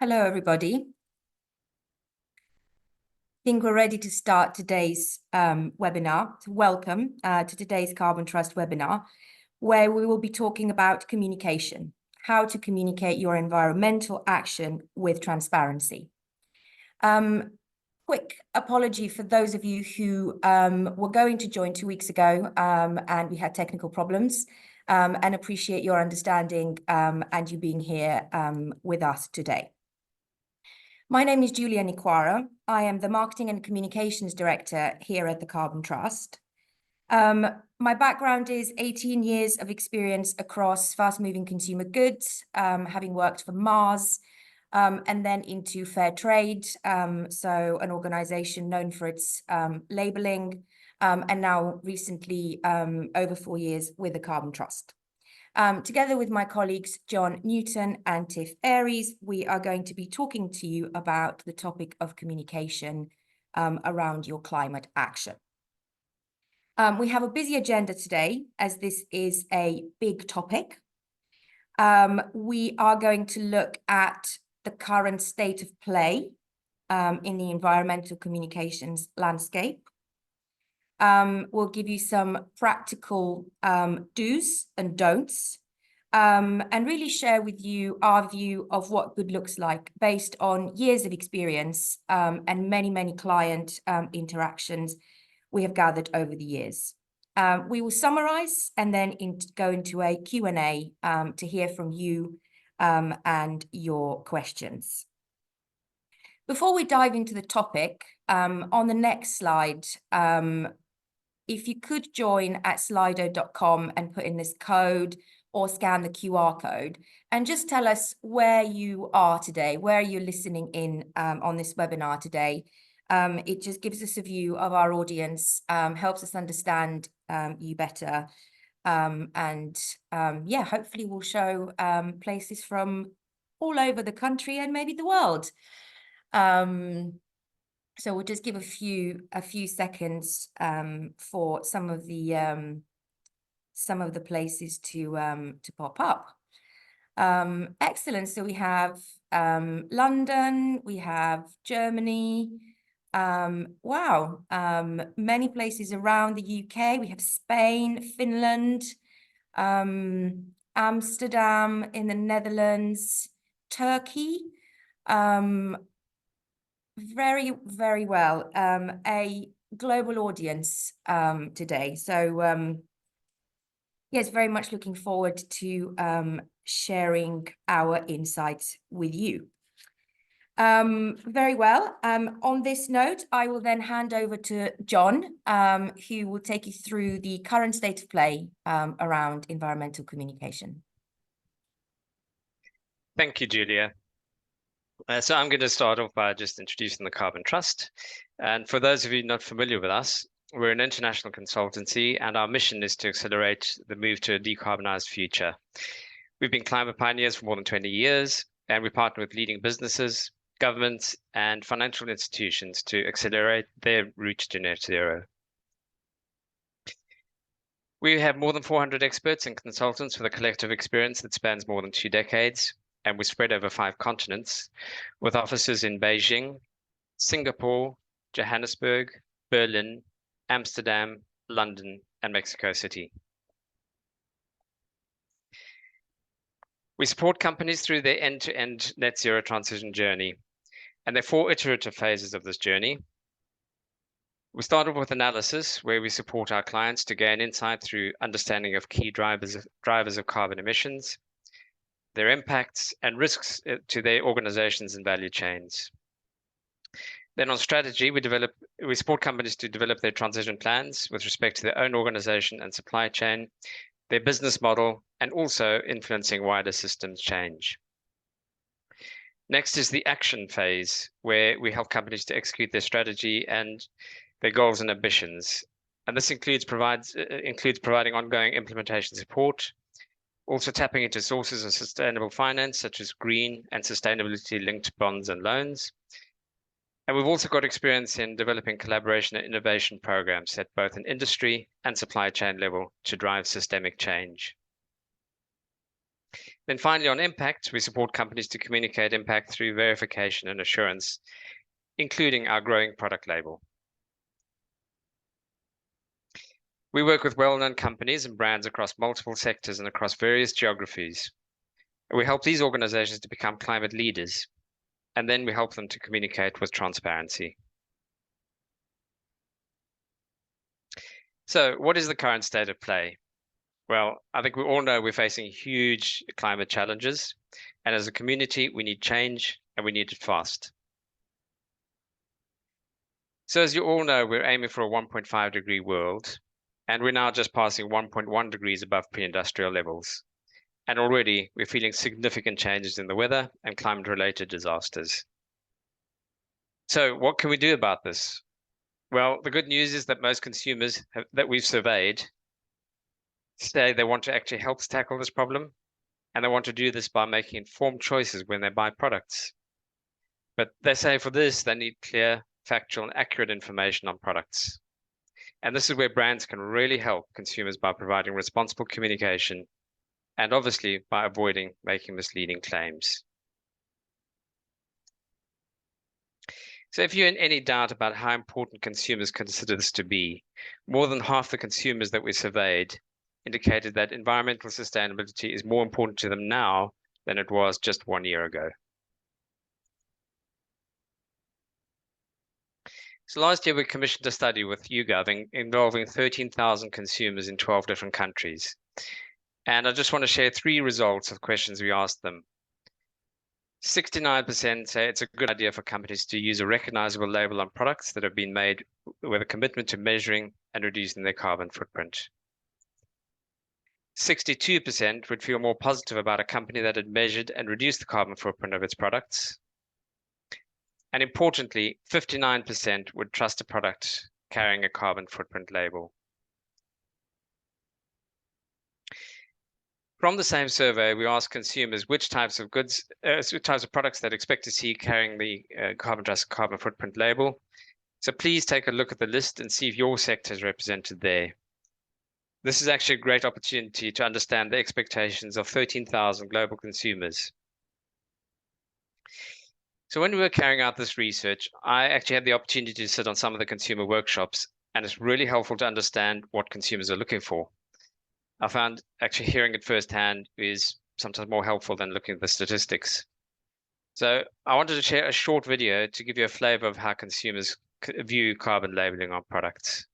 Hello, everybody. I think we're ready to start today's webinar. Welcome to today's Carbon Trust webinar, where we will be talking about communication, how to communicate your environmental action with transparency. Quick apology for those of you who were going to join 2 weeks ago and we had technical problems, and appreciate your understanding and you being here with us today. My name is Julia Niquara. I am the Marketing and Communications Director here at the Carbon Trust. My background is 18 years of experience across fast-moving consumer goods, having worked for Mars, and then into fair trade, so an organization known for its labeling, and now recently over 4 years with the Carbon Trust. Together with my colleagues, John Newton and Tiff Aries, we are going to be talking to you about the topic of communication around your climate action. We have a busy agenda today, as this is a big topic. We are going to look at the current state of play in the environmental communications landscape. We'll give you some practical do's and don'ts, and really share with you our view of what good looks like based on years of experience and many client interactions we have gathered over the years. We will summarize and then go into a Q&A to hear from you and your questions. Before we dive into the topic, on the next slide, if you could join at slido.com and put in this code or scan the QR code and just tell us where you are today, where you're listening in on this webinar today. It just gives us a view of our audience, helps us understand you better. Yeah, hopefully we'll show places from all over the country and maybe the world. So we'll just give a few seconds for some of the places to pop up. Excellent. So we have London, we have Germany. Wow, many places around the UK. We have Spain, Finland, Amsterdam in the Netherlands, Turkey. Very well. A global audience today. So yes, very much looking forward to sharing our insights with you. Very well. On this note, I will then hand over to John, who will take you through the current state of play around environmental communication. Thank you, Julia. So I'm going to start off by just introducing the Carbon Trust. And for those of you not familiar with us, we're an international consultancy, and our mission is to accelerate the move to a decarbonized future. We've been climate pioneers for more than 20 years, and we partner with leading businesses, governments, and financial institutions to accelerate their route to net zero. We have more than 400 experts and consultants with a collective experience that spans more than 2 decades. And we spread over 5 continents, with offices in Beijing, Singapore, Johannesburg, Berlin, Amsterdam, London, and Mexico City. We support companies through their end-to-end net zero transition journey, and there are 4 iterative phases of this journey. We started with analysis, where we support our clients to gain insight through understanding of key drivers of carbon emissions, their impacts and risks to their organizations and value chains. Then on strategy, we support companies to develop their transition plans with respect to their own organization and supply chain, their business model, and also influencing wider systems change. Next is the action phase, where we help companies to execute their strategy and their goals and ambitions. And this includes providing ongoing implementation support, also tapping into sources of sustainable finance, such as green and sustainability-linked bonds and loans. And we've also got experience in developing collaboration and innovation programs at both an industry and supply chain level to drive systemic change. Then finally, on impact, we support companies to communicate impact through verification and assurance, including our growing product label. We work with well-known companies and brands across multiple sectors and across various geographies. We help these organizations to become climate leaders, and then we help them to communicate with transparency. So what is the current state of play? Well, I think we all know we're facing huge climate challenges, and as a community, we need change and we need it fast. So as you all know, we're aiming for a 1.5 degree world, and we're now just passing 1.1 degrees above pre-industrial levels. And already we're feeling significant changes in the weather and climate-related disasters. So what can we do about this? Well, the good news is that most consumers that we've surveyed say they want to actually help us tackle this problem, and they want to do this by making informed choices when they buy products. But they say for this, they need clear, factual, and accurate information on products. And this is where brands can really help consumers by providing responsible communication and obviously by avoiding making misleading claims. So if you're in any doubt about how important consumers consider this to be, more than half the consumers that we surveyed indicated that environmental sustainability is more important to them now than it was just 1 year ago. So last year we commissioned a study with YouGov involving 13,000 consumers in 12 different countries. And I just want to share 3 results of questions we asked them. 69% say it's a good idea for companies to use a recognizable label on products that have been made with a commitment to measuring and reducing their carbon footprint. 62% would feel more positive about a company that had measured and reduced the carbon footprint of its products. And importantly, 59% would trust a product carrying a carbon footprint label. From the same survey, we asked consumers which types of goods, which types of products they'd expect to see carrying the carbon footprint label. So please take a look at the list and see if your sector is represented there. This is actually a great opportunity to understand the expectations of 13,000 global consumers. So when we were carrying out this research, I actually had the opportunity to sit on some of the consumer workshops, and it's really helpful to understand what consumers are looking for. I found actually hearing it firsthand is sometimes more helpful than looking at the statistics. So I wanted to share a short video to give you a flavor of how consumers view carbon labeling on products.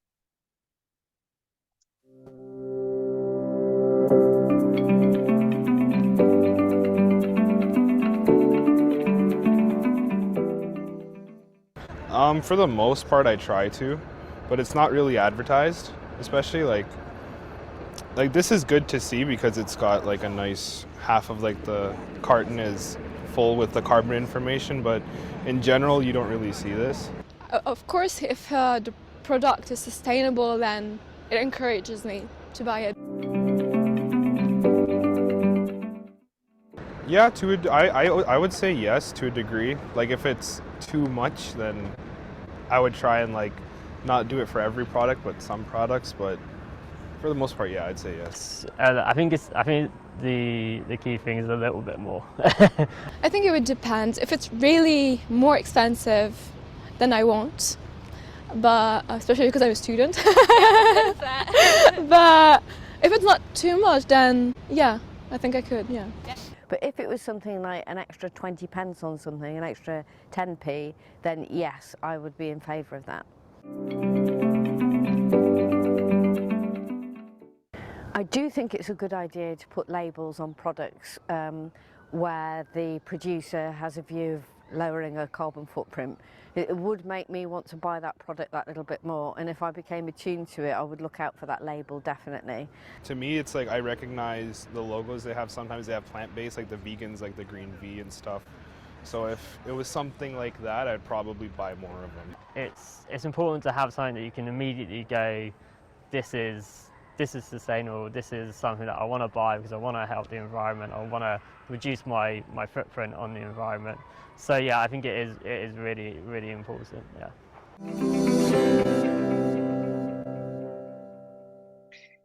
For the most part, I try to, but it's not really advertised, especially like this is good to see because it's got like a nice half of like the carton is full with the carbon information, but in general, you don't really see this. Of course, if the product is sustainable, then it encourages me to buy it. Yeah, I would say yes to a degree. Like if it's too much, then I would try and like not do it for every product, but some products. But for the most part, yeah, I'd say yes. I think the key thing is a little bit more. I think it would depend. If it's really more expensive, then I won't. But especially because I'm a student. But if it's not too much, then yeah, I think I could. Yeah. But if it was something like an extra 20 pence on something, an extra 10p, then yes, I would be in favour of that. I do think it's a good idea to put labels on products where the producer has a view of lowering a carbon footprint. It would make me want to buy that product that little bit more, and if I became attuned to it, I would look out for that label, definitely. To me, it's like I recognize the logos they have. Sometimes they have plant-based, like the vegans, like the green V and stuff. So if it was something like that, I'd probably buy more of them. It's important to have something that you can immediately go, this is sustainable, this is something that I want to buy because I want to help the environment, I want to reduce my footprint on the environment. So yeah, I think it is really, really important, yeah.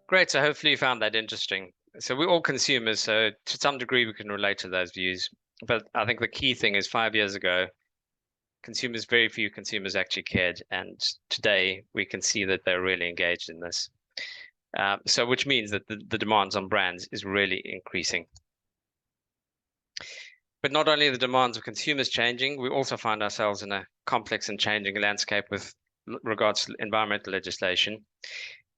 Great, so hopefully you found that interesting. So we're all consumers, so to some degree we can relate to those views. But I think the key thing is 5 years ago, very few consumers actually cared, and today we can see that they're really engaged in this. So which means that the demands on brands is really increasing. But not only the demands of consumers changing, we also find ourselves in a complex and changing landscape with regards to environmental legislation.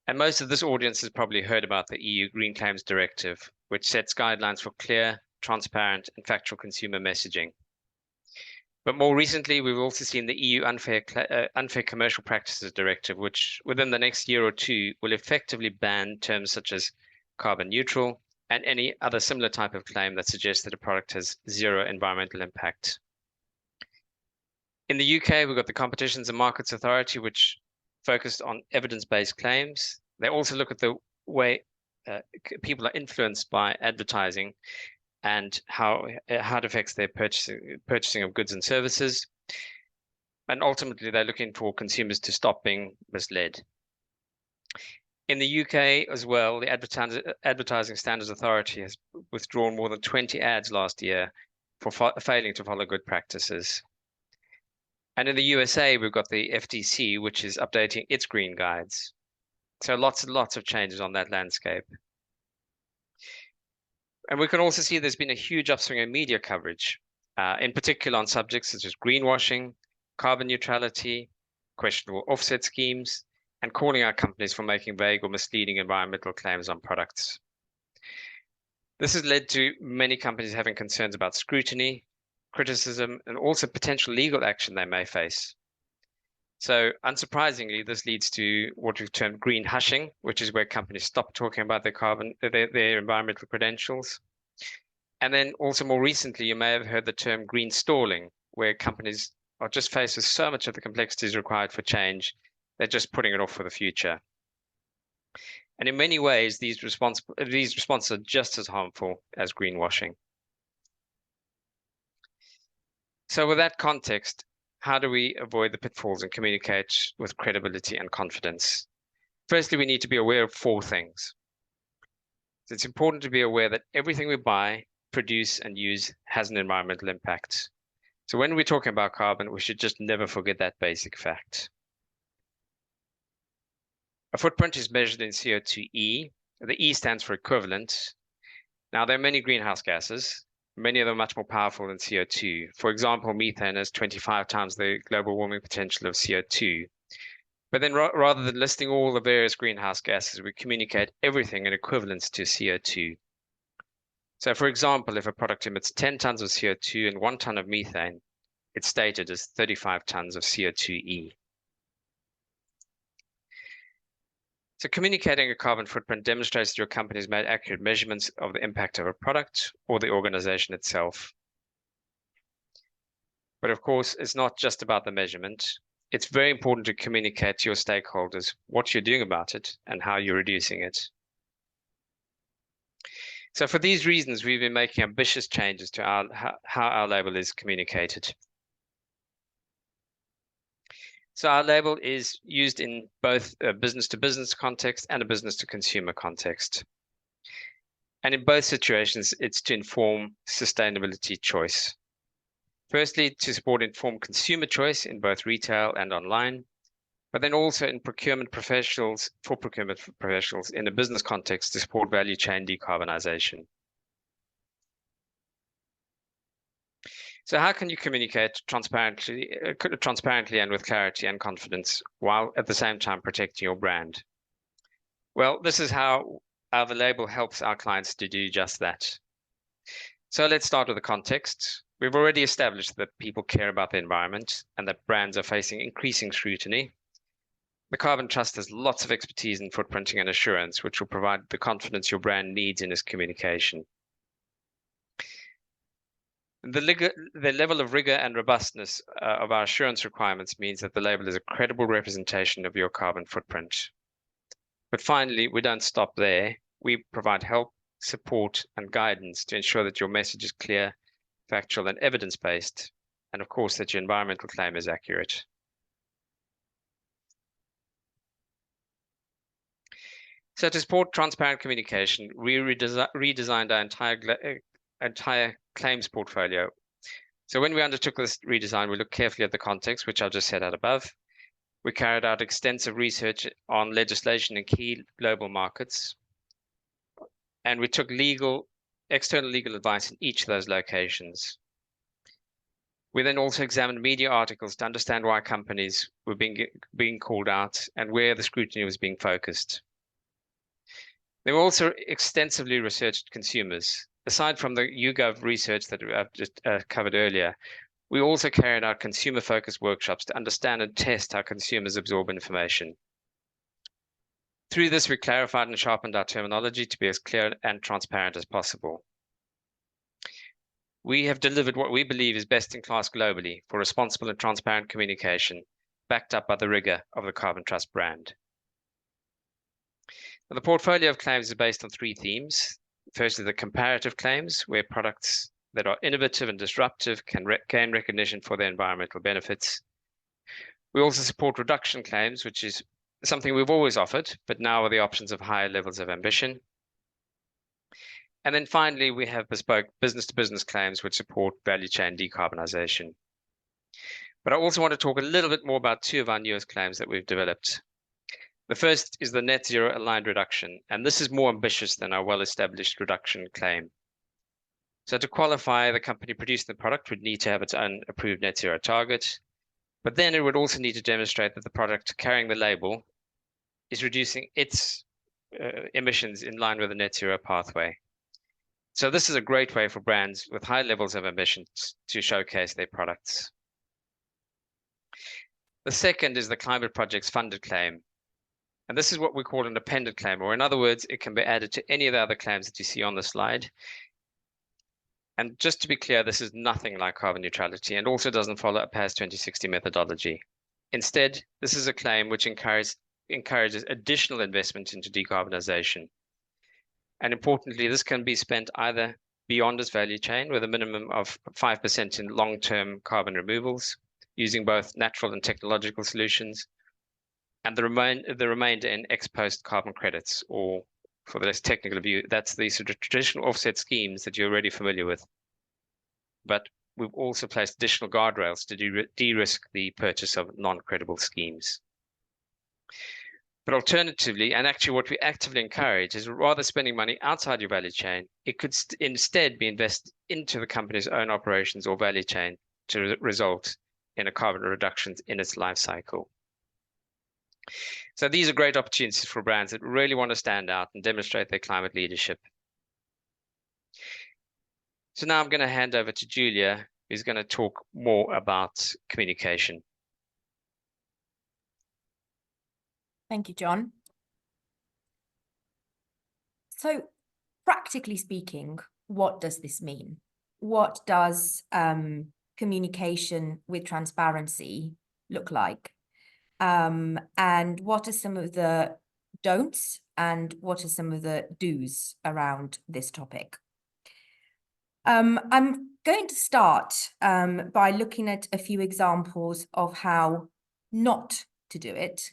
And most of this audience has probably heard about the EU Green Claims Directive, which sets guidelines for clear, transparent, and factual consumer messaging. But more recently, we've also seen the EU Unfair Commercial Practices Directive, which within the next year or two will effectively ban terms such as carbon neutral and any other similar type of claim that suggests that a product has zero environmental impact. In the UK, we've got the Competitions and Markets Authority, which focused on evidence-based claims. They also look at the way people are influenced by advertising and how it affects their purchasing of goods and services. And ultimately, they're looking for consumers to stop being misled. In the UK as well, the Advertising Standards Authority has withdrawn more than 20 ads last year for failing to follow good practices. And in the USA, we've got the FTC, which is updating its green guides. So lots and lots of changes on that landscape. And we can also see there's been a huge upswing in media coverage, in particular on subjects such as greenwashing, carbon neutrality, questionable offset schemes, and calling out companies for making vague or misleading environmental claims on products. This has led to many companies having concerns about scrutiny, criticism, and also potential legal action they may face. So unsurprisingly, this leads to what we've termed green hushing, which is where companies stop talking about their environmental credentials. And then also more recently, you may have heard the term green stalling, where companies are just faced with so much of the complexities required for change, they're just putting it off for the future. And in many ways, these responses are just as harmful as greenwashing. So with that context, how do we avoid the pitfalls and communicate with credibility and confidence? Firstly, we need to be aware of 4 things. So it's important to be aware that everything we buy, produce, and use has an environmental impact. So when we're talking about carbon, we should just never forget that basic fact. A footprint is measured in CO2e. The E stands for equivalent. Now, there are many greenhouse gases. Many of them are much more powerful than CO2. For example, methane has 25 times the global warming potential of CO2. But then rather than listing all the various greenhouse gases, we communicate everything in equivalence to CO2. So for example, if a product emits 10 tons of CO2 and 1 ton of methane, it's stated as 35 tons of CO2e. So communicating a carbon footprint demonstrates that your company has made accurate measurements of the impact of a product or the organization itself. But of course, it's not just about the measurement. It's very important to communicate to your stakeholders what you're doing about it and how you're reducing it. So for these reasons, we've been making ambitious changes to how our label is communicated. So our label is used in both a business-to-business context and a business-to-consumer context. And in both situations, it's to inform sustainability choice. Firstly, to support informed consumer choice in both retail and online, but then also in procurement professionals in a business context to support value chain decarbonization. So how can you communicate transparently and with clarity and confidence while at the same time protecting your brand? Well, this is how the label helps our clients to do just that. So let's start with the context. We've already established that people care about the environment and that brands are facing increasing scrutiny. The Carbon Trust has lots of expertise in footprinting and assurance, which will provide the confidence your brand needs in its communication. The level of rigor and robustness of our assurance requirements means that the label is a credible representation of your carbon footprint. But finally, we don't stop there. We provide help, support, and guidance to ensure that your message is clear, factual, and evidence-based, and of course that your environmental claim is accurate. So to support transparent communication, we redesigned our entire claims portfolio. So when we undertook this redesign, we looked carefully at the context, which I've just set out above. We carried out extensive research on legislation in key global markets, and we took external legal advice in each of those locations. We then also examined media articles to understand why companies were being called out and where the scrutiny was being focused. They were also extensively researched consumers. Aside from the YouGov research that I've just covered earlier, we also carried out consumer-focused workshops to understand and test how consumers absorb information. Through this, we clarified and sharpened our terminology to be as clear and transparent as possible. We have delivered what we believe is best in class globally for responsible and transparent communication, backed up by the rigor of the Carbon Trust brand. Now, the portfolio of claims is based on 3 themes. Firstly, the comparative claims, where products that are innovative and disruptive can gain recognition for their environmental benefits. We also support reduction claims, which is something we've always offered, but now with the options of higher levels of ambition. And then finally, we have bespoke business-to-business claims which support value chain decarbonization. But I also want to talk a little bit more about 2 of our newest claims that we've developed. The first is the net zero aligned reduction, and this is more ambitious than our well-established reduction claim. So to qualify, the company producing the product would need to have its own approved net zero target, but then it would also need to demonstrate that the product carrying the label is reducing its emissions in line with the net zero pathway. So this is a great way for brands with high levels of ambitions to showcase their products. The second is the Climate Project's funded claim. And this is what we call an appended claim, or in other words, it can be added to any of the other claims that you see on the slide. And just to be clear, this is nothing like carbon neutrality and also doesn't follow a PAS 2060 methodology. Instead, this is a claim which encourages additional investment into decarbonization. And importantly, this can be spent either beyond its value chain with a minimum of 5% in long-term carbon removals, using both natural and technological solutions, and the remainder in ex-post carbon credits, or for the less technical view, that's the sort of traditional offset schemes that you're already familiar with. But we've also placed additional guardrails to de-risk the purchase of non-credible schemes. But alternatively, and actually what we actively encourage is rather spending money outside your value chain, it could instead be invested into the company's own operations or value chain to result in a carbon reduction in its life cycle. So these are great opportunities for brands that really want to stand out and demonstrate their climate leadership. So now I'm going to hand over to Julia, who's going to talk more about communication. Thank you, John. So practically speaking, what does this mean? What does communication with transparency look like? And what are some of the don'ts and what are some of the do's around this topic? I'm going to start by looking at a few examples of how not to do it,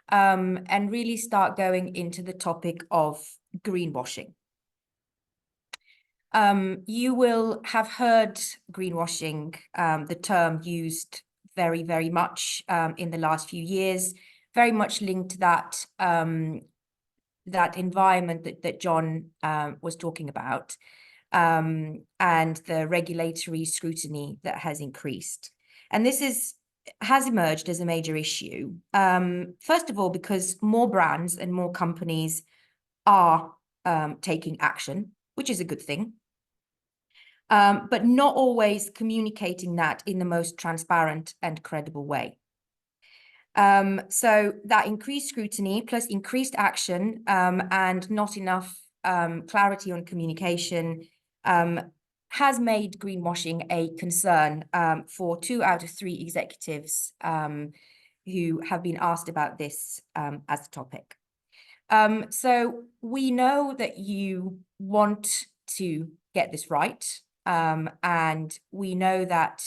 and really start going into the topic of greenwashing. You will have heard greenwashing, the term used very, very much in the last few years, very much linked to that, that environment that John was talking about, and the regulatory scrutiny that has increased. And this has emerged as a major issue. First of all, because more brands and more companies are taking action, which is a good thing, but not always communicating that in the most transparent and credible way. So that increased scrutiny plus increased action and not enough clarity on communication has made greenwashing a concern for 2 out of 3 executives who have been asked about this as a topic. So we know that you want to get this right, and we know that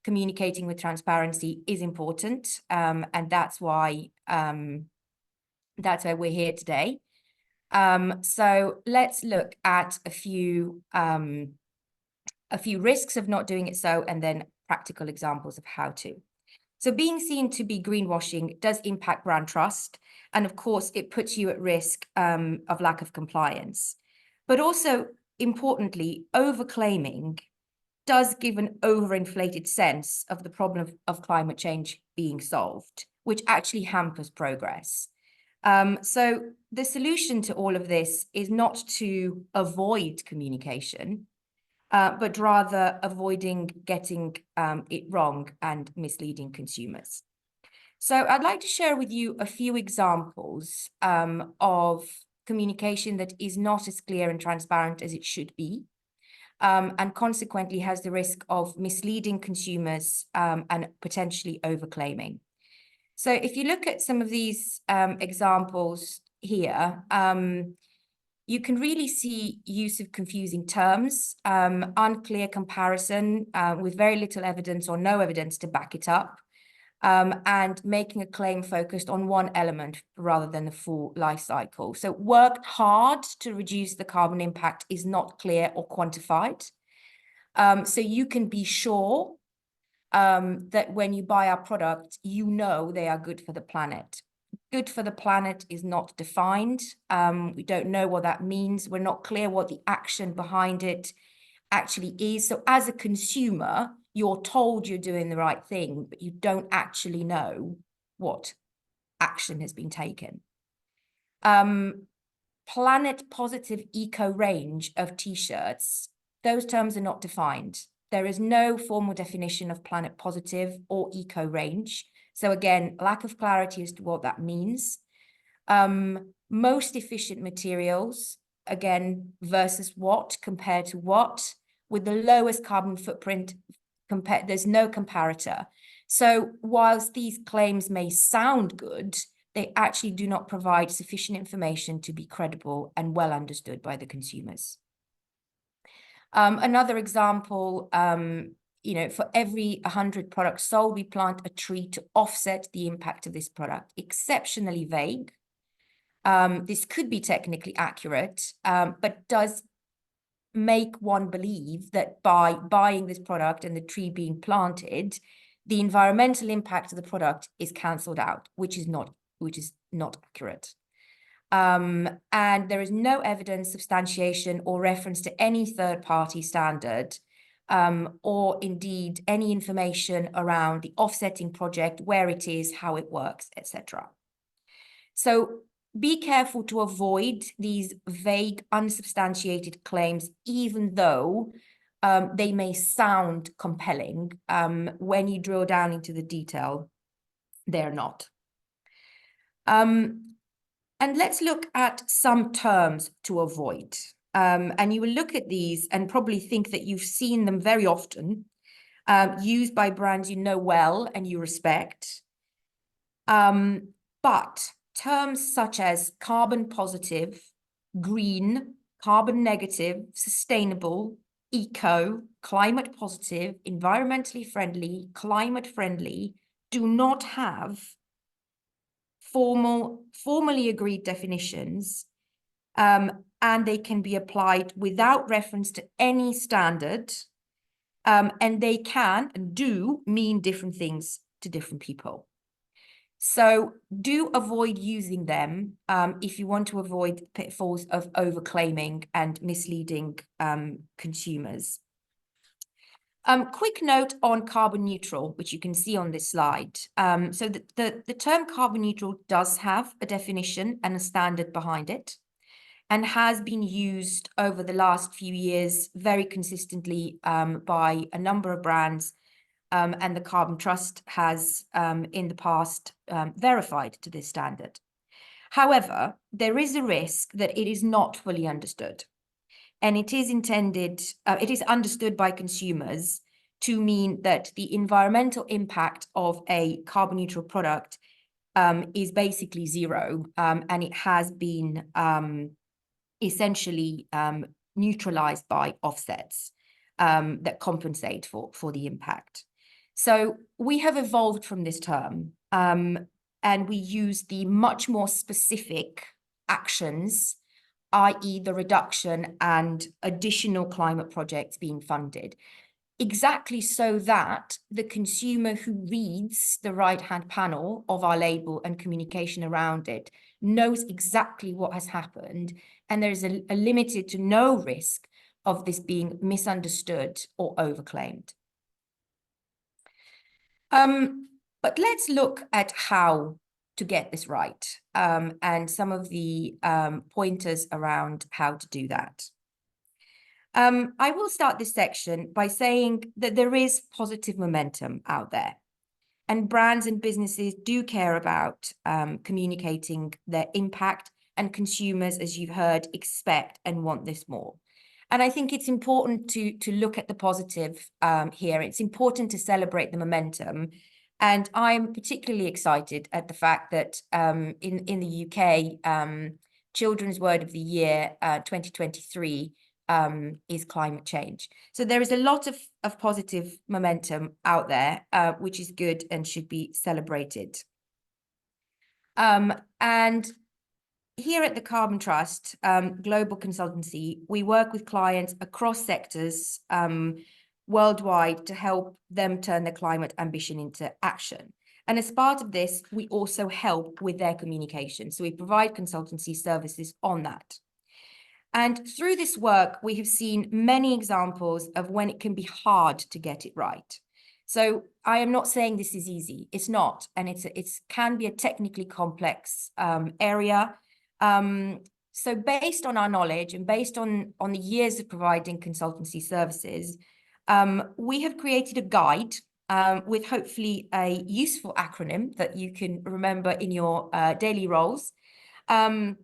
communicating with transparency is important, and that's why we're here today. So let's look at a few risks of not doing it so, and then practical examples of how to. So being seen to be greenwashing does impact brand trust. And of course, it puts you at risk of lack of compliance. But also, importantly, overclaiming does give an overinflated sense of the problem of climate change being solved, which actually hampers progress. So the solution to all of this is not to avoid communication, but rather avoiding getting it wrong and misleading consumers. So I'd like to share with you a few examples of communication that is not as clear and transparent as it should be, and consequently has the risk of misleading consumers and potentially overclaiming. So if you look at some of these examples here, you can really see use of confusing terms, unclear comparison with very little evidence or no evidence to back it up, and making a claim focused on one element rather than the full life cycle. So worked hard to reduce the carbon impact is not clear or quantified. So you can be sure that when you buy our product, you know they are good for the planet. Good for the planet is not defined. We don't know what that means. We're not clear what the action behind it actually is. So as a consumer, you're told you're doing the right thing, but you don't actually know what action has been taken. Planet positive eco range of t-shirts, those terms are not defined. There is no formal definition of planet positive or eco range. So again, lack of clarity as to what that means. Most efficient materials, again, versus what, compared to what, with the lowest carbon footprint, there's no comparator. So whilst these claims may sound good, they actually do not provide sufficient information to be credible and well understood by the consumers. Another example, for every 100 products sold, we plant a tree to offset the impact of this product. Exceptionally vague. This could be technically accurate, but does make one believe that by buying this product and the tree being planted, the environmental impact of the product is cancelled out, which is not accurate. And there is no evidence, substantiation, or reference to any third-party standard, or indeed any information around the offsetting project, where it is, how it works, etc. So be careful to avoid these vague, unsubstantiated claims, even though they may sound compelling. When you drill down into the detail, they're not. And let's look at some terms to avoid. And you will look at these and probably think that you've seen them very often, used by brands you know well and you respect. But terms such as carbon positive, green, carbon negative, sustainable, eco, climate positive, environmentally friendly, climate friendly, do not have formally agreed definitions, and they can be applied without reference to any standard, and they can and do mean different things to different people. So do avoid using them if you want to avoid pitfalls of overclaiming and misleading consumers. Quick note on carbon neutral, which you can see on this slide. So the term carbon neutral does have a definition and a standard behind it, and has been used over the last few years very consistently by a number of brands, and the Carbon Trust has in the past verified to this standard. However, there is a risk that it is not fully understood. And it is understood by consumers to mean that the environmental impact of a carbon neutral product is basically zero, and it has been essentially neutralized by offsets that compensate for the impact. So we have evolved from this term, and we use the much more specific actions i.e. the reduction and additional climate projects being funded, exactly so that the consumer who reads the right-hand panel of our label and communication around it knows exactly what has happened, and there's a limited to no risk of this being misunderstood or overclaimed. But let's look at how to get this right, and some of the pointers around how to do that. I will start this section by saying that there is positive momentum out there, and brands and businesses do care about communicating their impact, and consumers, as you've heard, expect and want this more. And I think it's important to look at the positive here. It's important to celebrate the momentum. And I'm particularly excited at the fact that in the UK, Children's Word of the Year 2023 is climate change. So there is a lot of positive momentum out there, which is good and should be celebrated. And here at the Carbon Trust Global Consultancy, we work with clients across sectors worldwide to help them turn their climate ambition into action. And as part of this, we also help with their communication. So we provide consultancy services on that. And through this work, we have seen many examples of when it can be hard to get it right. So I am not saying this is easy. It's not, and it can be a technically complex area. So based on our knowledge and based on the years of providing consultancy services, we have created a guide with hopefully a useful acronym that you can remember in your daily roles. And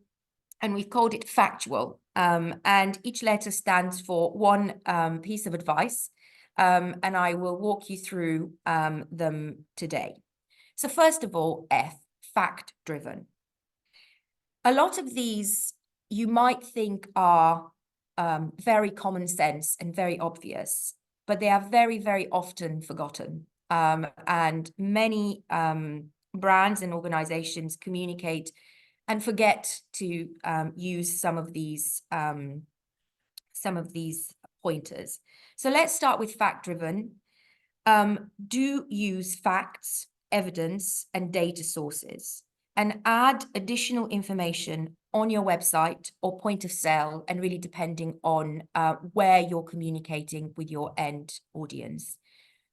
we've called it Factual. And each letter stands for one piece of advice. And I will walk you through them today. So first of all, F, fact-driven. A lot of these you might think are very common sense and very obvious, but they are very, very often forgotten. And many brands and organizations communicate and forget to use some of these pointers. So let's start with fact-driven. Do use facts, evidence, and data sources, and add additional information on your website or point of sale, and really depending on where you're communicating with your end audience.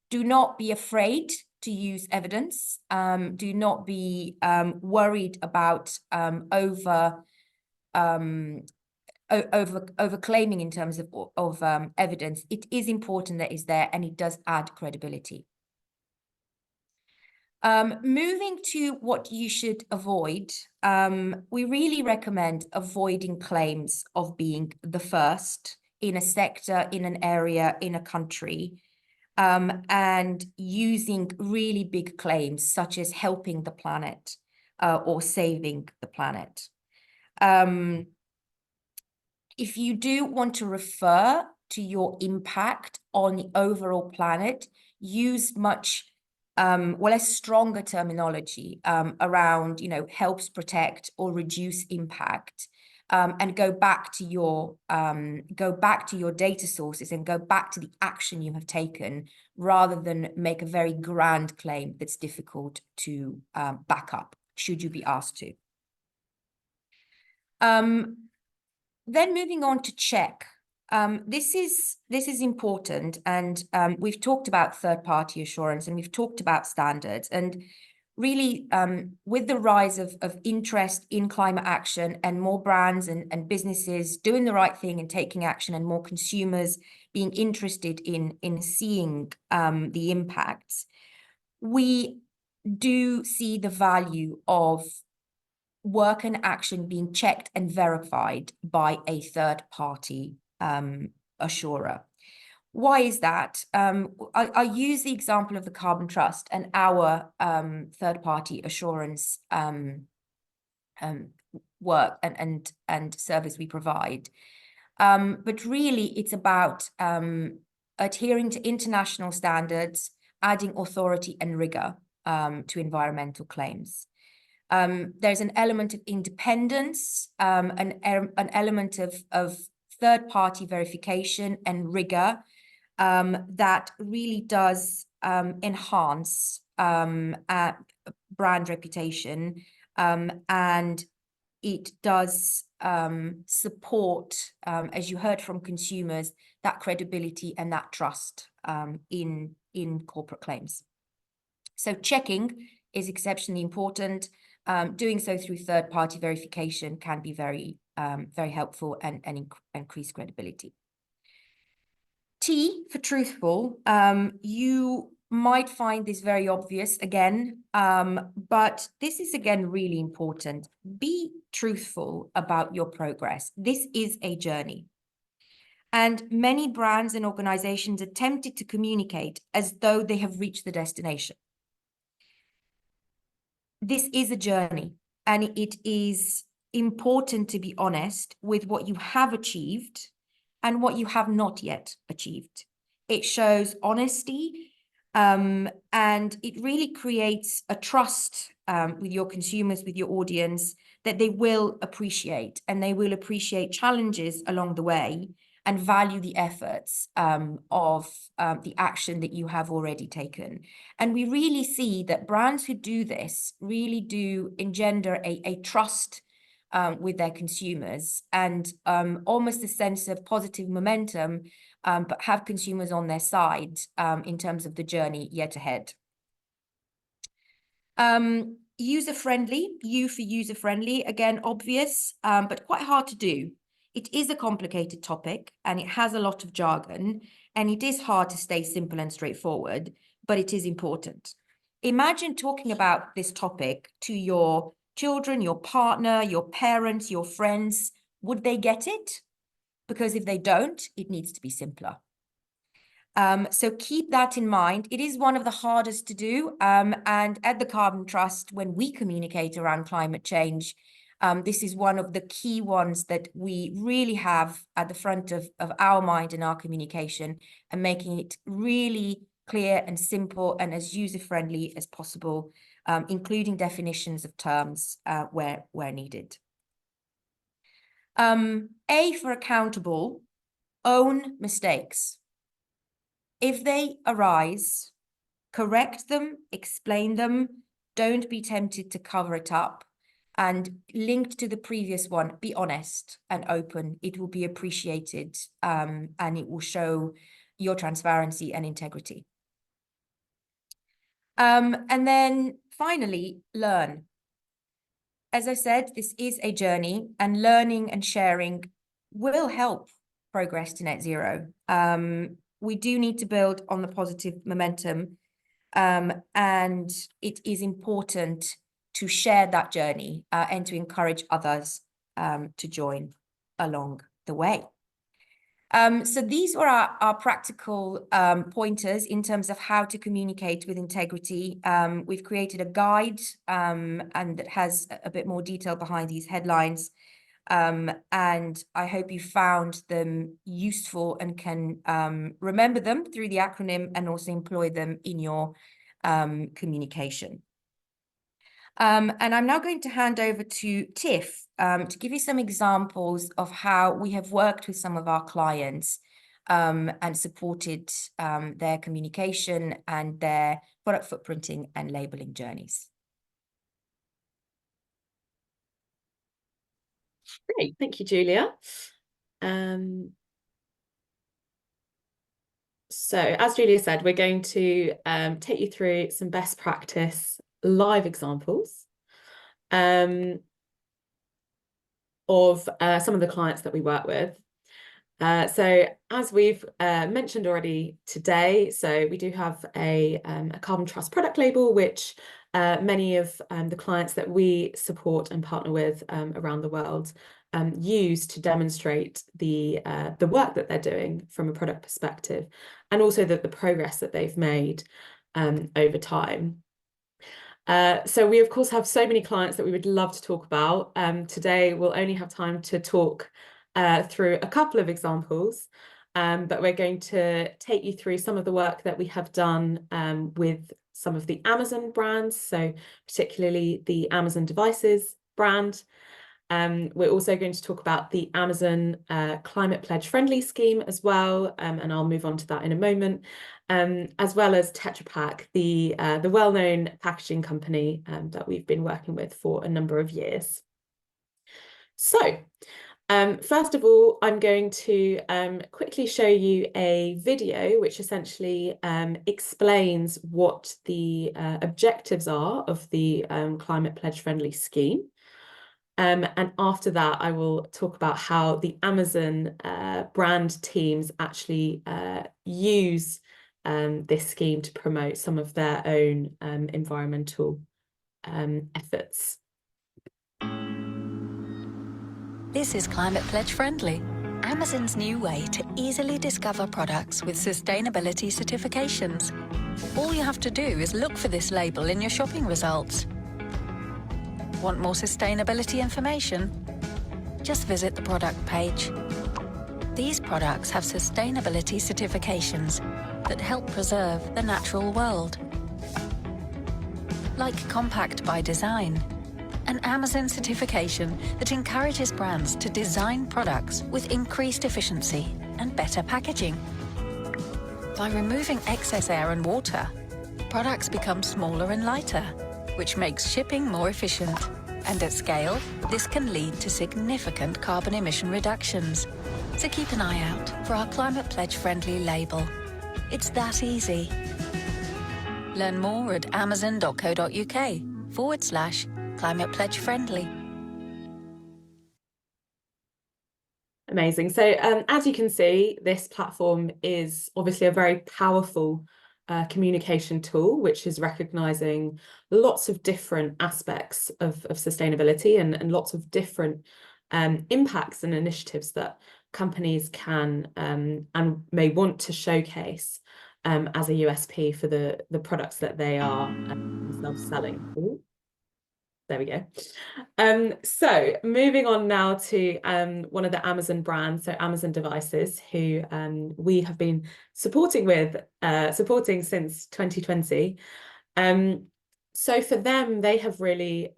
Do not be afraid to use evidence. Do not be worried about overclaiming in terms of evidence. It is important that it's there, and it does add credibility. Moving to what you should avoid, we really recommend avoiding claims of being the first in a sector, in an area, in a country, and using really big claims such as helping the planet or saving the planet. If you do want to refer to your impact on the overall planet, use much less stronger terminology around, helps protect or reduce impact, and go back to your data sources and go back to the action you have taken, rather than make a very grand claim that's difficult to back up, should you be asked to. Then moving on to check. This is important, and we've talked about third-party assurance, and we've talked about standards, and really with the rise of interest in climate action, and more brands and businesses doing the right thing and taking action, and more consumers being interested in seeing the impacts, we do see the value of work and action being checked and verified by a third-party assurer. Why is that? I use the example of the Carbon Trust and our third-party assurance work and service we provide. But really, it's about adhering to international standards, adding authority and rigor to environmental claims. There's an element of independence, an element of third-party verification and rigor that really does enhance brand reputation, and it does support, as you heard from consumers, that credibility and that trust in corporate claims. So checking is exceptionally important. Doing so through third-party verification can be very, very helpful and increase credibility. T for truthful. You might find this very obvious again, but this is again really important. Be truthful about your progress. This is a journey. And many brands and organizations are tempted to communicate as though they have reached the destination. This is a journey, and it is important to be honest with what you have achieved and what you have not yet achieved. It shows honesty, and it really creates a trust with your consumers, with your audience, that they will appreciate, and they will appreciate challenges along the way and value the efforts of the action that you have already taken. And we really see that brands who do this really do engender a trust with their consumers, and almost a sense of positive momentum, but have consumers on their side in terms of the journey yet ahead. User-friendly, U for user-friendly, again, obvious, but quite hard to do. It is a complicated topic, and it has a lot of jargon, and it is hard to stay simple and straightforward, but it is important. Imagine talking about this topic to your children, your partner, your parents, your friends. Would they get it? Because if they don't, it needs to be simpler. So keep that in mind. It is one of the hardest to do. And at the Carbon Trust, when we communicate around climate change, this is one of the key ones that we really have at the front of our mind in our communication, and making it really clear and simple and as user-friendly as possible, including definitions of terms where needed. A for accountable, own mistakes. If they arise, correct them, explain them, don't be tempted to cover it up. And linked to the previous one, be honest and open. It will be appreciated, and it will show your transparency and integrity. And then finally, learn. As I said, this is a journey, and learning and sharing will help progress to net zero. We do need to build on the positive momentum, and it is important to share that journey and to encourage others to join along the way. So these were our practical pointers in terms of how to communicate with integrity. We've created a guide and that has a bit more detail behind these headlines. And I hope you found them useful and can remember them through the acronym and also employ them in your communication. And I'm now going to hand over to Tiff to give you some examples of how we have worked with some of our clients and supported their communication and their product footprinting and labeling journeys. Great, thank you, Julia. So as Julia said, we're going to take you through some best practice live examples of some of the clients that we work with. So as we've mentioned already today, so we do have a Carbon Trust product label, which many of the clients that we support and partner with around the world use to demonstrate the work that they're doing from a product perspective, and also the progress that they've made over time. So we of course have so many clients that we would love to talk about. Today we'll only have time to talk through a couple of examples, but we're going to take you through some of the work that we have done with some of the Amazon brands, so particularly the Amazon Devices brand. We're also going to talk about the Amazon Climate Pledge Friendly scheme as well, and I'll move on to that in a moment, as well as Tetra Pak, the well-known packaging company that we've been working with for a number of years. So, first of all, I'm going to quickly show you a video which essentially explains what the objectives are of the Climate Pledge Friendly scheme. And after that, I will talk about how the Amazon brand teams actually use this scheme to promote some of their own environmental efforts. This is Climate Pledge Friendly, Amazon's new way to easily discover products with sustainability certifications. All you have to do is look for this label in your shopping results. Want more sustainability information? Just visit the product page. These products have sustainability certifications that help preserve the natural world. Like Compact by Design, an Amazon certification that encourages brands to design products with increased efficiency and better packaging. By removing excess air and water, products become smaller and lighter, which makes shipping more efficient. And at scale, this can lead to significant carbon emission reductions. So keep an eye out for our Climate Pledge Friendly label. It's that easy. Learn more at amazon.co.uk/Climate Pledge Friendly. Amazing. So as you can see, this platform is obviously a very powerful communication tool, which is recognizing lots of different aspects of sustainability and lots of different impacts and initiatives that companies can and may want to showcase as a USP for the products that they are themselves selling. Ooh. There we go. So moving on now to one of the Amazon brands, so Amazon Devices, who we have been supporting since 2020. So for them, they have really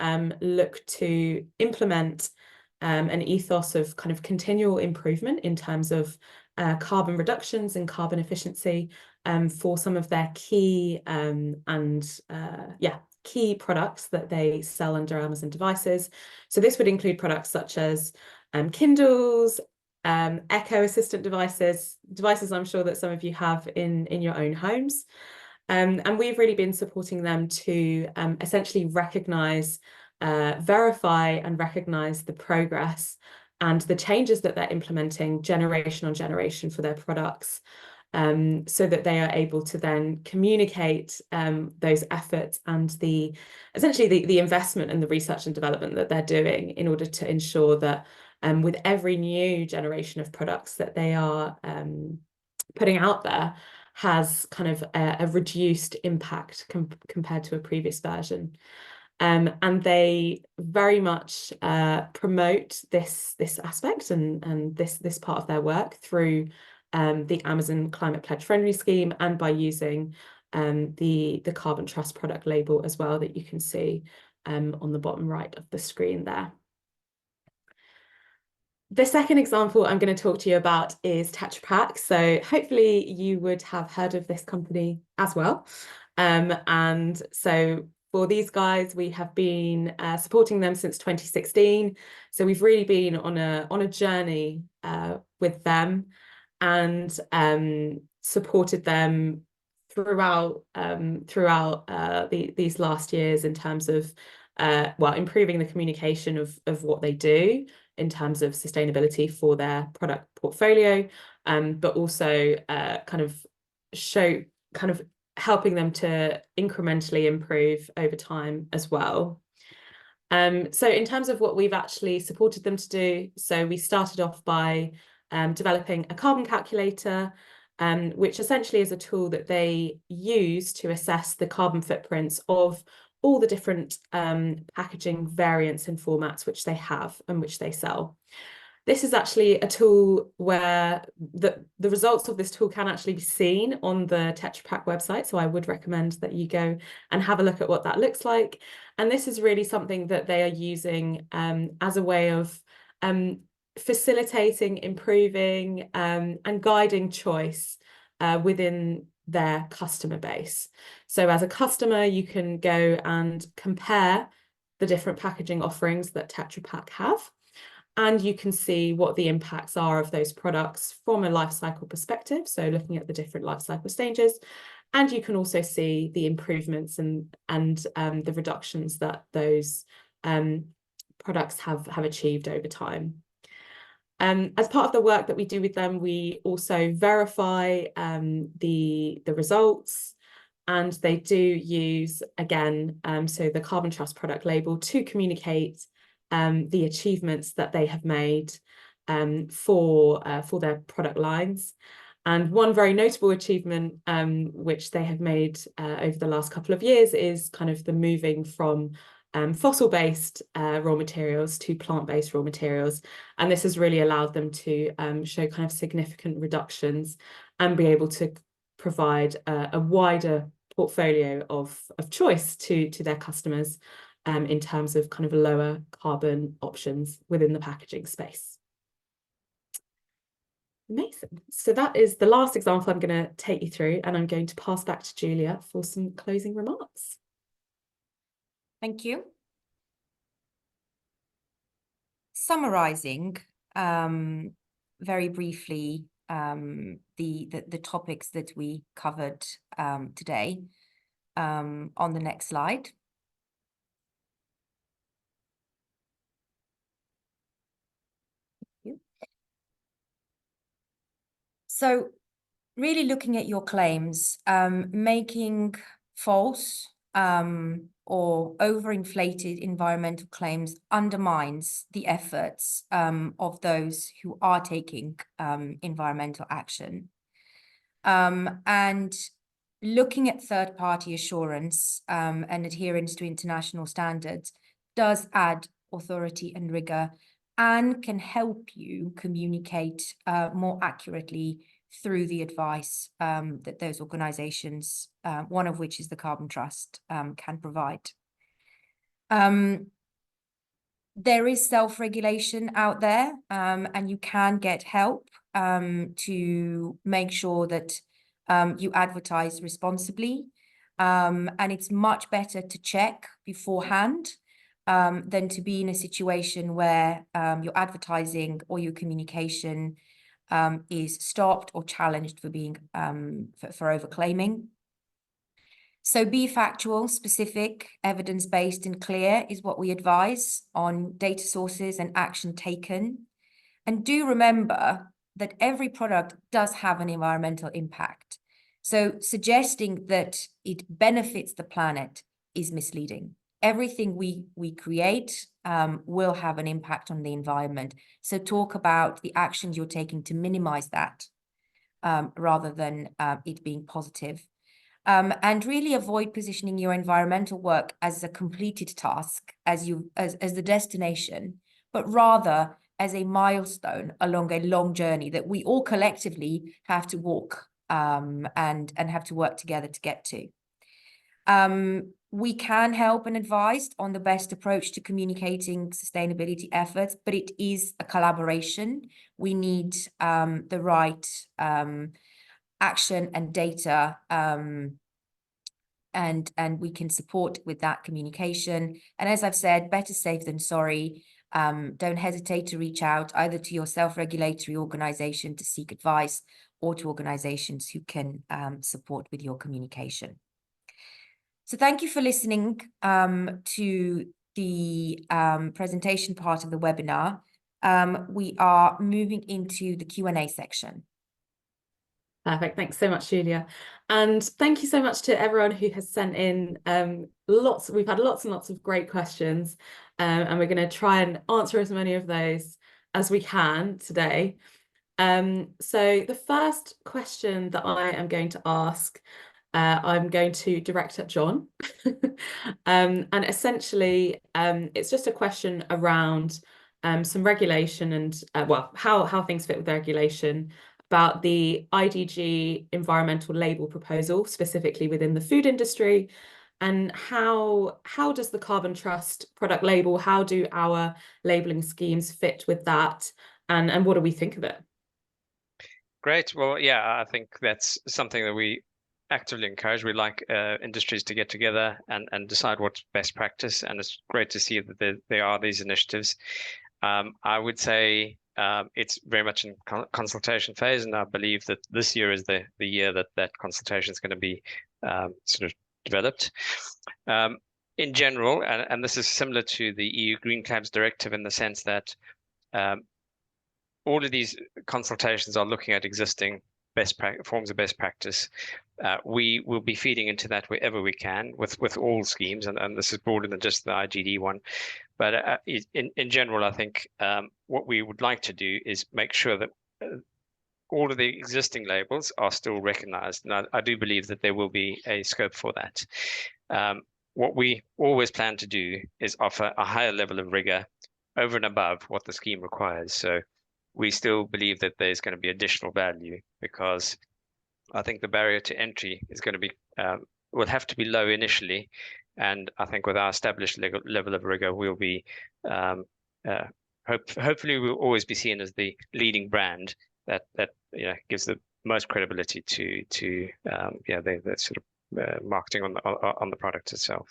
looked to implement an ethos of kind of continual improvement in terms of carbon reductions and carbon efficiency for some of their key key products that they sell under Amazon Devices. So this would include products such as Kindles, Echo Assistant devices I'm sure that some of you have in your own homes. And we've really been supporting them to essentially recognize, verify and recognize the progress and the changes that they're implementing generation on generation for their products. So that they are able to then communicate those efforts and essentially the investment and the research and development that they're doing in order to ensure that with every new generation of products that they are putting out there has kind of a reduced impact compared to a previous version. And they very much promote this aspect and this part of their work through the Amazon Climate Pledge Friendly scheme and by using the Carbon Trust product label as well that you can see on the bottom right of the screen there. The second example I'm going to talk to you about is Tetra Pak. So hopefully you would have heard of this company as well. And so for these guys, we have been supporting them since 2016. So we've really been on a journey with them and supported them throughout these last years in terms of improving the communication of what they do in terms of sustainability for their product portfolio, but also kind of helping them to incrementally improve over time as well. So in terms of what we've actually supported them to do, so we started off by developing a carbon calculator, which essentially is a tool that they use to assess the carbon footprints of all the different packaging variants and formats which they have and which they sell. This is actually a tool where the results of this tool can actually be seen on the Tetra Pak website. So I would recommend that you go and have a look at what that looks like. And this is really something that they are using as a way of facilitating, improving, and guiding choice within their customer base. So as a customer, you can go and compare the different packaging offerings that Tetra Pak have, and you can see what the impacts are of those products from a life cycle perspective, so looking at the different life cycle stages. And you can also see the improvements and the reductions that those products have achieved over time. As part of the work that we do with them, we also verify the results, and they do use, again, so the Carbon Trust product label to communicate the achievements that they have made for their product lines. And one very notable achievement which they have made over the last couple of years is kind of the moving from fossil-based raw materials to plant-based raw materials. And this has really allowed them to show kind of significant reductions and be able to provide a wider portfolio of choice to their customers in terms of kind of lower carbon options within the packaging space. Amazing. So that is the last example I'm going to take you through, and I'm going to pass back to Julia for some closing remarks. Thank you. Summarizing very briefly the topics that we covered today on the next slide. So really looking at your claims, making false or overinflated environmental claims undermines the efforts of those who are taking environmental action. And looking at third-party assurance and adherence to international standards does add authority and rigor and can help you communicate more accurately through the advice that those organizations, one of which is the Carbon Trust, can provide. There is self-regulation out there, and you can get help to make sure that you advertise responsibly. And it's much better to check beforehand than to be in a situation where your advertising or your communication is stopped or challenged for being for overclaiming. So be factual, specific, evidence-based and clear is what we advise on data sources and action taken. And do remember that every product does have an environmental impact. So suggesting that it benefits the planet is misleading. Everything we create will have an impact on the environment. So talk about the actions you're taking to minimize that rather than it being positive. And really avoid positioning your environmental work as a completed task, as the destination, but rather as a milestone along a long journey that we all collectively have to walk and have to work together to get to. We can help and advise on the best approach to communicating sustainability efforts, but it is a collaboration. We need the right action and data, and we can support with that communication. And as I've said, better safe than sorry. Don't hesitate to reach out either to your self-regulatory organization to seek advice or to organizations who can support with your communication. So thank you for listening to the presentation part of the webinar. We are moving into the Q&A section. Perfect. Thanks so much, Julia. And thank you so much to everyone who has sent in lots. We've had lots and lots of great questions, and we're going to try and answer as many of those as we can today. So the first question that I am going to ask, I'm going to direct at John. And essentially, it's just a question around some regulation and well, how things fit with the regulation about the IDG environmental label proposal, specifically within the food industry, and how does the Carbon Trust product label, how do our labeling schemes fit with that, and what do we think of it? Great. Well, yeah, I think that's something that we actively encourage. We like industries to get together and decide what's best practice, and it's great to see that there are these initiatives. I would say it's very much in consultation phase, and I believe that this year is the year that consultation is going to be sort of developed. In general, and this is similar to the EU Green Claims Directive in the sense that all of these consultations are looking at existing forms of best practice. We will be feeding into that wherever we can with all schemes, and this is broader than just the IGD one. But in general, I think what we would like to do is make sure that all of the existing labels are still recognized. And I do believe that there will be a scope for that. What we always plan to do is offer a higher level of rigor over and above what the scheme requires. So we still believe that there's going to be additional value, because I think the barrier to entry is going to be will have to be low initially, and I think with our established level of rigor, we'll be hopefully we'll always be seen as the leading brand that gives the most credibility to the sort of marketing on the product itself.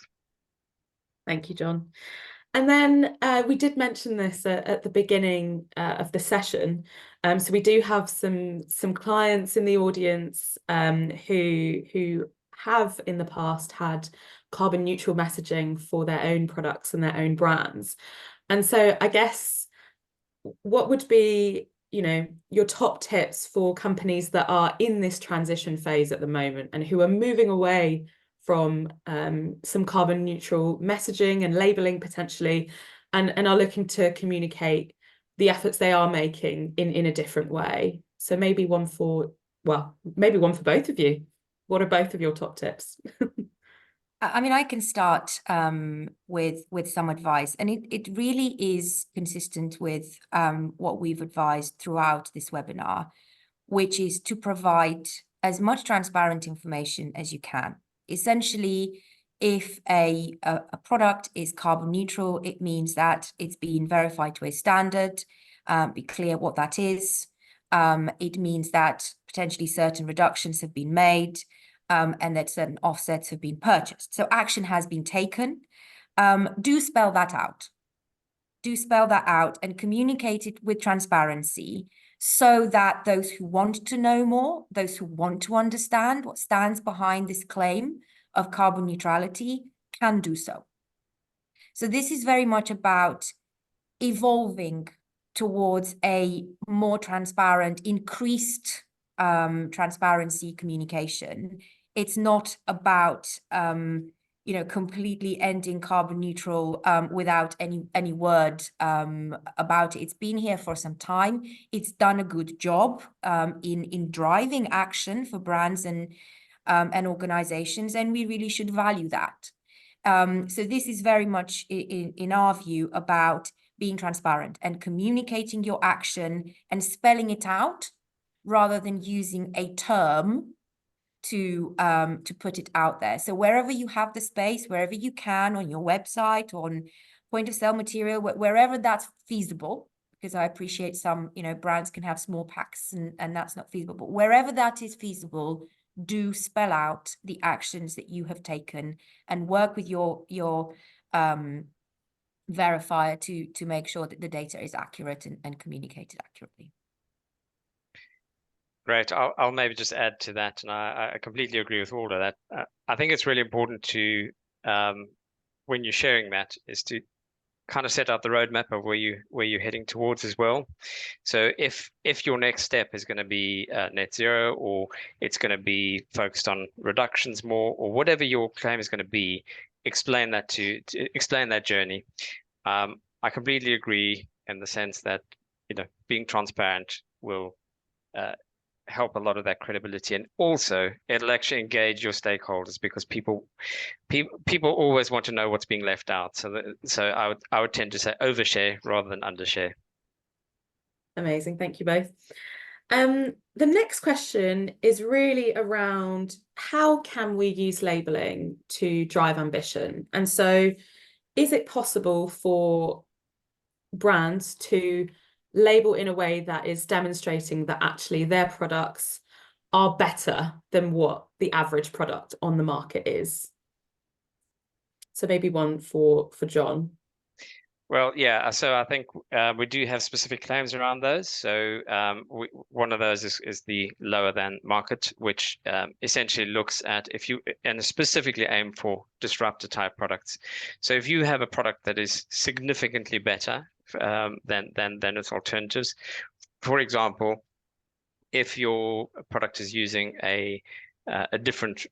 Thank you, John. And then we did mention this at the beginning of the session. So we do have some clients in the audience who have in the past had carbon neutral messaging for their own products and their own brands. And so I guess what would be, your top tips for companies that are in this transition phase at the moment and who are moving away from some carbon neutral messaging and labeling potentially, and are looking to communicate the efforts they are making in a different way? So maybe one for both of you. What are both of your top tips? I mean, I can start with some advice, and it really is consistent with what we've advised throughout this webinar, which is to provide as much transparent information as you can. Essentially, if a product is carbon neutral, it means that it's been verified to a standard. Be clear what that is. It means that potentially certain reductions have been made, and that certain offsets have been purchased. So action has been taken. Do spell that out. Do spell that out and communicate it with transparency, so that those who want to know more, those who want to understand what stands behind this claim of carbon neutrality, can do so. So this is very much about evolving towards a more transparent, increased transparency communication. It's not about completely ending carbon neutral without any word about it. It's been here for some time. It's done a good job in driving action for brands and organizations, and we really should value that. So this is very much in our view about being transparent and communicating your action and spelling it out, rather than using a term to put it out there. So wherever you have the space, wherever you can, on your website, on point of sale material, wherever that's feasible, because I appreciate some, brands can have small packs and that's not feasible, but wherever that is feasible, do spell out the actions that you have taken and work with your verifier to make sure that the data is accurate and communicated accurately. Great. I'll maybe just add to that, and I completely agree with all of that. I think it's really important to, when you're sharing that, is to kind of set out the roadmap of where you're heading towards as well. So if your next step is going to be net zero, or it's going to be focused on reductions more, or whatever your claim is going to be, explain that explain that journey. I completely agree in the sense that being transparent will help a lot of that credibility, and also it'll actually engage your stakeholders, because people always want to know what's being left out. So I would tend to say overshare rather than undershare. Amazing, thank you both. The next question is really around how can we use labeling to drive ambition? And so is it possible for brands to label in a way that is demonstrating that actually their products are better than what the average product on the market is? So maybe one for John. Well, yeah, so I think we do have specific claims around those. So one of those is the lower than market, which essentially looks at and specifically aim for disruptor type products. So if you have a product that is significantly better than its alternatives, for example, if your product is using a different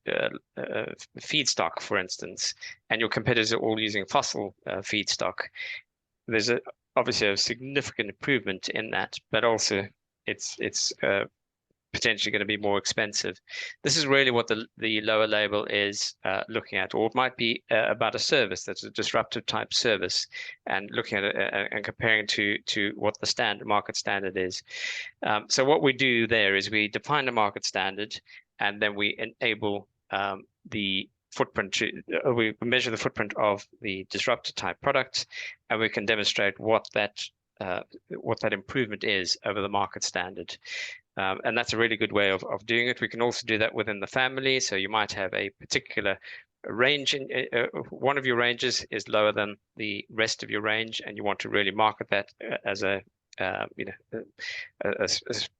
feedstock, for instance, and your competitors are all using fossil feedstock, there's obviously a significant improvement in that, but also it's potentially going to be more expensive. This is really what the lower label is looking at, or it might be about a service that's a disruptive type service, and looking at it and comparing to what the market standard is. So what we do there is we define a market standard, and then we enable the footprint we measure the footprint of the disruptor type product, and we can demonstrate what that improvement is over the market standard. And that's a really good way of doing it. We can also do that within the family. So you might have a particular range in one of your ranges is lower than the rest of your range, and you want to really market that as a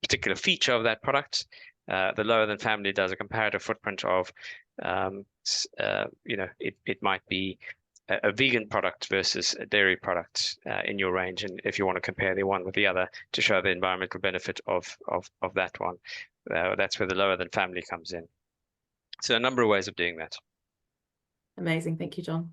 particular feature of that product. The lower than family does a comparative footprint of it might be a vegan product versus a dairy product in your range, and if you want to compare the one with the other to show the environmental benefit of that one, that's where the lower than family comes in. So a number of ways of doing that. Amazing, thank you, John.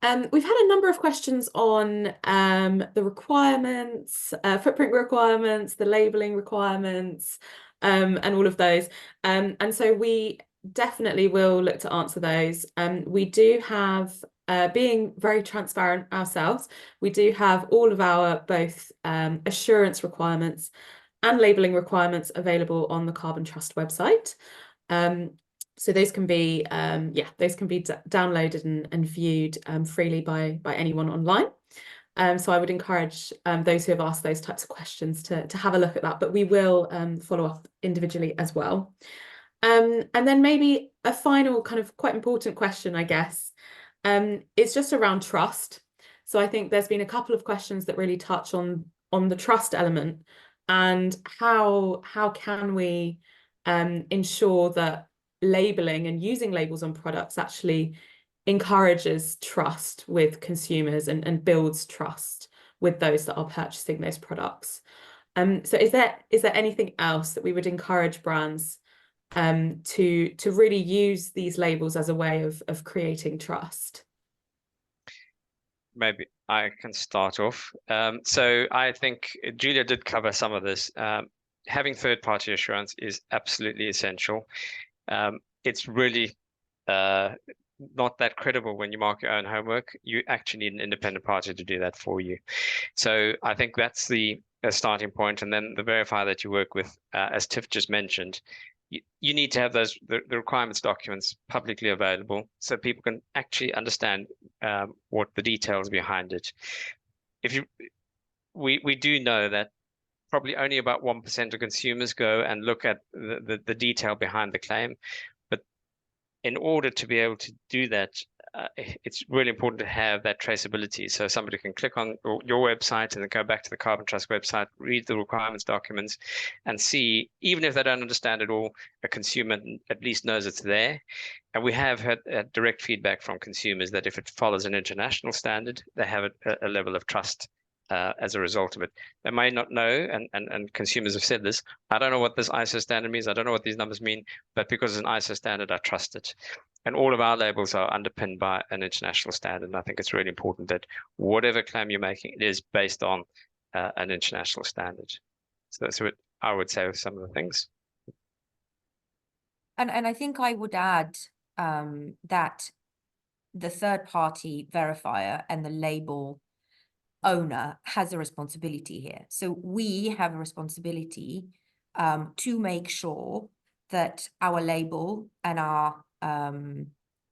We've had a number of questions on the requirements, footprint requirements, the labeling requirements, and all of those. And so we definitely will look to answer those. We do have, being very transparent ourselves, we do have all of our both assurance requirements and labeling requirements available on the Carbon Trust website. So those can be, downloaded and viewed freely by anyone online. So I would encourage those who have asked those types of questions to have a look at that, but we will follow up individually as well. And then maybe a final kind of quite important question, I guess, is just around trust. So I think there's been a couple of questions that really touch on the trust element, and how can we ensure that labeling and using labels on products actually encourages trust with consumers and builds trust with those that are purchasing those products. So is there anything else that we would encourage brands to really use these labels as a way of creating trust? Maybe I can start off. So I think Julia did cover some of this. Having third-party assurance is absolutely essential. It's really not that credible when you mark your own homework. You actually need an independent party to do that for you. So I think that's the starting point. And then the verifier that you work with, as Tiff just mentioned, you need to have the requirements documents publicly available so people can actually understand what the details behind it. We do know that probably only about 1% of consumers go and look at the detail behind the claim. But in order to be able to do that, it's really important to have that traceability. So somebody can click on your website and then go back to the Carbon Trust website, read the requirements documents, and see, even if they don't understand it all, a consumer at least knows it's there. And we have had direct feedback from consumers that if it follows an international standard, they have a level of trust as a result of it. They may not know, and consumers have said this, I don't know what this ISO standard means, I don't know what these numbers mean, but because it's an ISO standard, I trust it. And all of our labels are underpinned by an international standard. And I think it's really important that whatever claim you're making, it is based on an international standard. So that's what I would say with some of the things. And I think I would add that the third-party verifier and the label owner has a responsibility here. So we have a responsibility to make sure that our label and our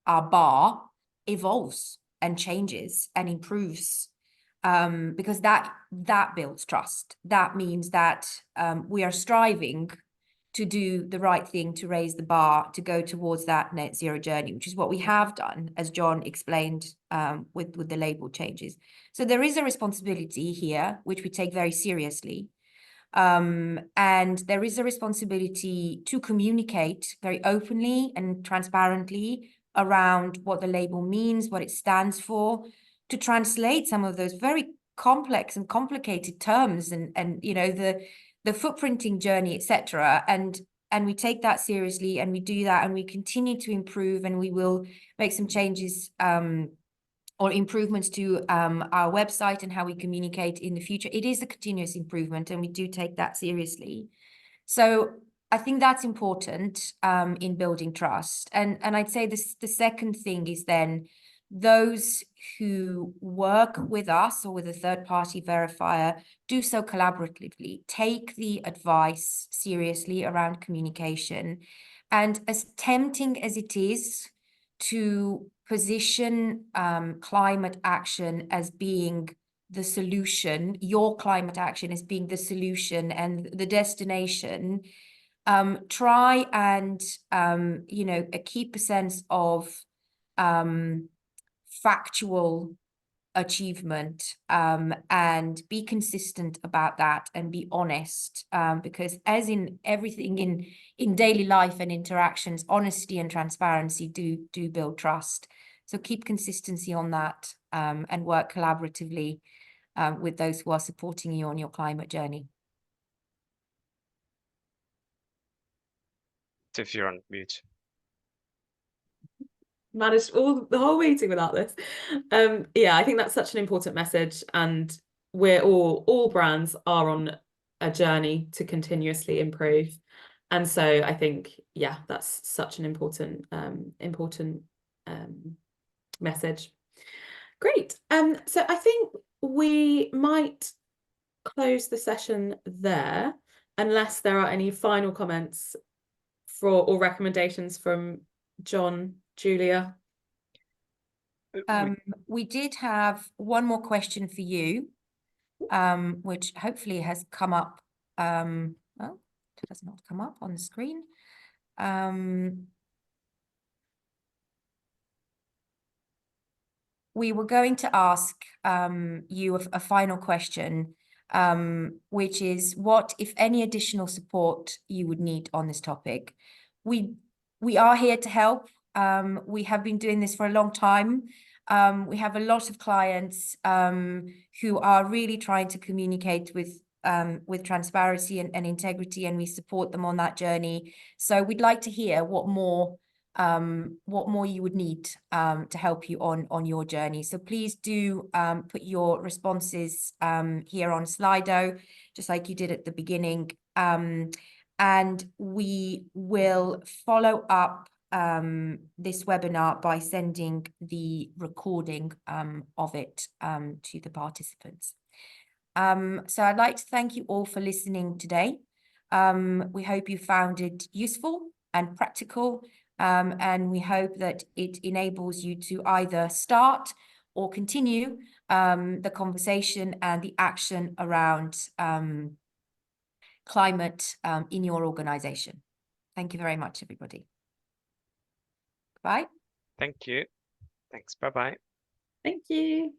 bar evolves and changes and improves, because that builds trust. That means that we are striving to do the right thing, to raise the bar, to go towards that net zero journey, which is what we have done, as John explained, with the label changes. So there is a responsibility here, which we take very seriously. And there is a responsibility to communicate very openly and transparently around what the label means, what it stands for, to translate some of those very complex and complicated terms and you know, the footprinting journey, etc. And we take that seriously, and we do that, and we continue to improve, and we will make some changes or improvements to our website and how we communicate in the future. It is a continuous improvement, and we do take that seriously. So I think that's important in building trust. And I'd say this, the second thing is then those who work with us or with a third-party verifier do so collaboratively, take the advice seriously around communication. And as tempting as it is to position climate action as being the solution, your climate action as being the solution and the destination, try and you know, keep a sense of factual achievement, and be consistent about that, and be honest, because as in everything in daily life and interactions, honesty and transparency do build trust. So keep consistency on that, and work collaboratively with those who are supporting you on your climate journey. If you're on mute. Managed the whole meeting without this. Yeah, I think that's such an important message, and we're all brands are on a journey to continuously improve. And so I think, yeah, that's such an important message. Great. So I think we might close the session there, unless there are any final comments or recommendations from John, Julia. We did have one more question for you, which hopefully has come up. Well, it does not come up on the screen. We were going to ask you a final question, which is what, if any, additional support you would need on this topic. We are here to help. We have been doing this for a long time. We have a lot of clients who are really trying to communicate with transparency and integrity, and we support them on that journey. So we'd like to hear what more you would need to help you on your journey. So please do put your responses here on Slido, just like you did at the beginning. And we will follow up this webinar by sending the recording of it to the participants. So I'd like to thank you all for listening today. We hope you found it useful and practical, and we hope that it enables you to either start or continue the conversation and the action around climate in your organization. Thank you very much, everybody. Bye. Thank you. Thanks. Bye-bye. Thank you.